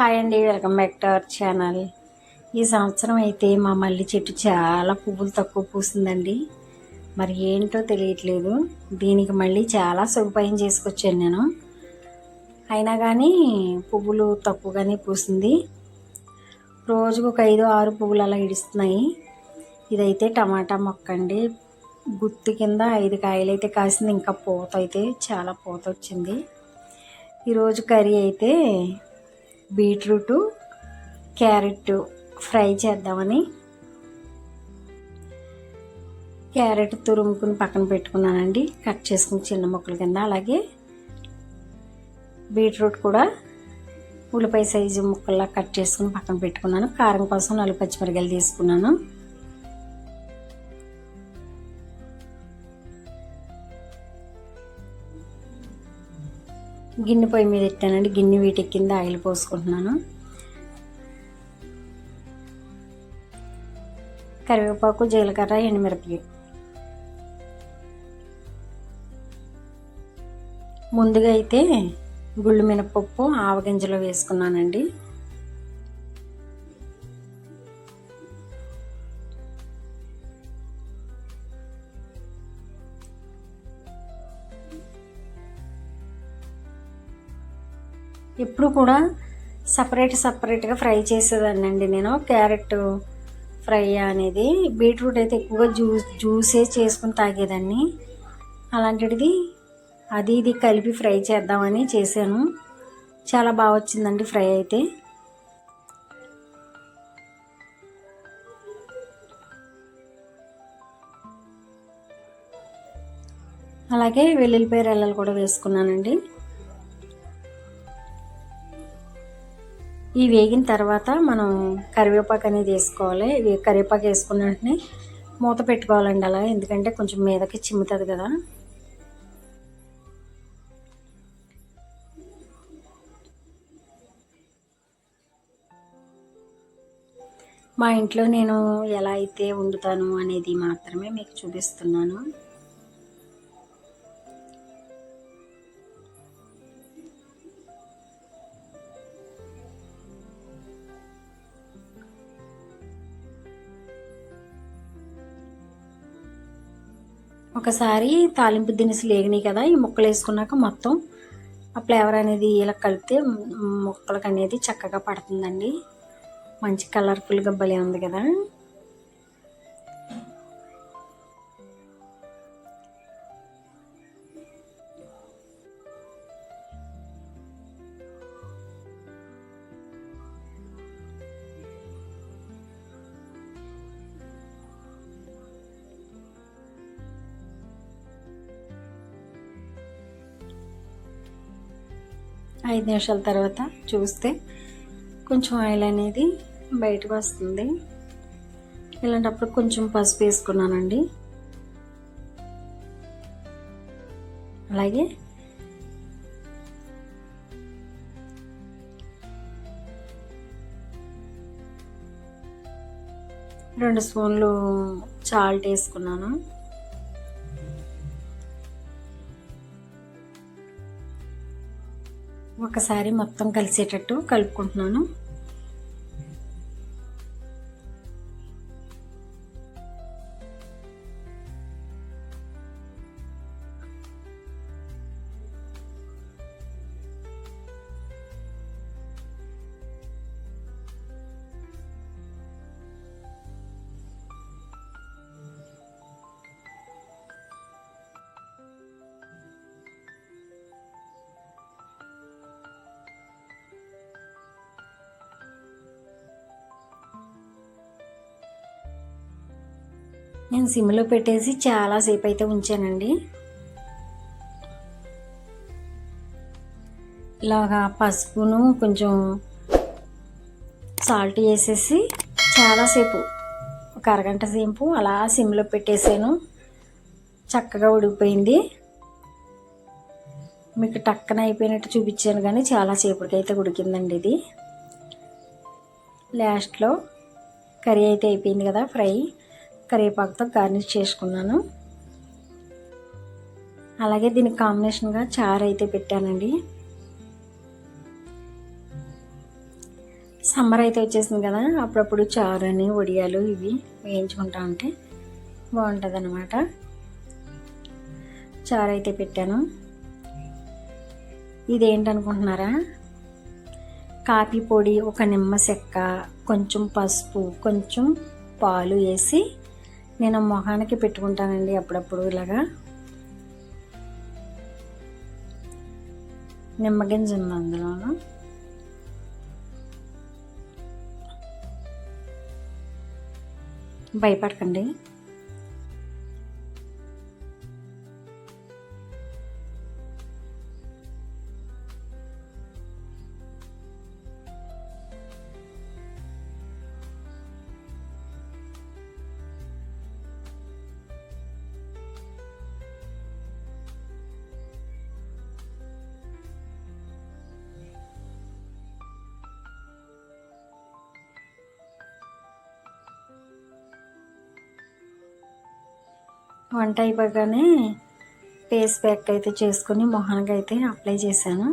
Hi అండి, welcome back to our channel. ఈ సంవత్సరం అయితే మా మల్లి చెట్టు చాలా పువ్వులు తక్కువ పూసిందండి. మరి ఏంటో తెలియట్లేదు. దీనికి మళ్ళీ చాలా సదుపాయం చేసుకొచ్చాను నేను. అయినా కానీ పువ్వులు తక్కువగానే పూసింది. రోజుకు ఒక 5-6 పువ్వులు అలా ఇడుస్తున్నాయి. ఇదైతే టమాటా మొక్క అండి. గుత్తి కింద 5 కాయలు అయితే కాసింది. ఇంకా పూత అయితే చాలా పూత వచ్చింది. ఈరోజు కర్రీ అయితే బీట్రూటు క్యారెట్ ఫ్రై చేద్దామని క్యారెట్ తురుముకుని పక్కన పెట్టుకున్నానండి. కట్ చేసుకుని చిన్న ముక్కల కింద. అలాగే బీట్రూట్ కూడా ఉల్లిపాయ సైజు ముక్కల్లా కట్ చేసుకుని పక్కన పెట్టుకున్నాను. కారం కోసం 4 పచ్చిమిరకాయలు తీసుకున్నాను. గిన్నె పొయ్యి మీద పెట్టానండి. గిన్నె వీటి కింద ఆయిల్ పోసుకుంటున్నాను. కరివేపాకు, జీలకర్ర, ఎండుమిరపకాయ. ముందుగా అయితే గుళ్ళు మినపప్పు ఆవగింజలో వేసుకున్నానండి. ఎప్పుడు కూడా సపరేట్గా ఫ్రై చేసేదాన్నండి నేను. క్యారెట్ ఫ్రై అనేది, బీట్రూట్ అయితే ఎక్కువగా జ్యూసే చేసుకుని తాగేదాన్ని. అలాంటిది అది ఇది కలిపి ఫ్రై చేద్దామని చేశాను. చాలా బాగా వచ్చిందండి ఫ్రై అయితే. అలాగే వెల్లుల్లిపాయ రెల్లలు కూడా వేసుకున్నానండి. ఈ వేగిన తర్వాత మనం కరివేపాకు అనేది వేసుకోవాలి. కరివేపాకు వేసుకున్న వెంటనే మూత పెట్టుకోవాలండి అలా, ఎందుకంటే కొంచెం మీదకి చిమ్ముతుంది కదా. మా ఇంట్లో నేను ఎలా అయితే వండుతాను అనేది మాత్రమే మీకు చూపిస్తున్నాను. ఒకసారి తాలింపు దినుసులు వేగినాయి కదా, ఈ ముక్కలు వేసుకున్నాక మొత్తం ఆ ఫ్లేవర్ అనేది ఇలా కలిపితే ముక్కలకు అనేది చక్కగా పడుతుందండి. మంచి కలర్ఫుల్గా భలే ఉంది కదా. ఐదు నిమిషాల తర్వాత చూస్తే కొంచెం ఆయిల్ అనేది బయటకు వస్తుంది. ఇలాంటప్పుడు కొంచెం పసుపు వేసుకున్నానండి. అలాగే రెండు స్పూన్లు సాల్ట్ వేసుకున్నాను. ఒకసారి మొత్తం కలిసేటట్టు కలుపుకుంటున్నాను. నేను సిమ్లో పెట్టేసి చాలాసేపు అయితే ఉంచానండి. ఇలాగా పసుపును కొంచెం సాల్ట్ వేసేసి చాలాసేపు, ఒక అరగంట సేపు అలా సిమ్లో పెట్టేసాను. చక్కగా ఉడికిపోయింది. మీకు టక్కన అయిపోయినట్టు చూపించాను కానీ చాలాసేపటికైతే ఉడికిందండి ఇది. లాస్ట్లో కర్రీ అయితే అయిపోయింది కదా, ఫ్రై కరివేపాకుతో గార్నిష్ చేసుకున్నాను. అలాగే దీనికి కాంబినేషన్గా చారు అయితే పెట్టానండి. సమ్మర్ అయితే వచ్చేసింది కదా, అప్పుడప్పుడు చారు అని వడియాలు ఇవి వేయించుకుంటా ఉంటే బాగుంటుంది అన్నమాట. చారు అయితే పెట్టాను. ఇదేంటనుకుంటున్నారా, కాఫీ పొడి, ఒక నిమ్మ చెక్క, కొంచెం పసుపు, కొంచెం పాలు వేసి నేను మొహానికి పెట్టుకుంటానండి అప్పుడప్పుడు. ఇలాగా నిమ్మగింజ ఉంది అందులోను. భయపడకండి. వంట అయిపోగానే ఫేస్ ప్యాక్ అయితే చేసుకుని మొహానికి అయితే అప్లై చేశాను.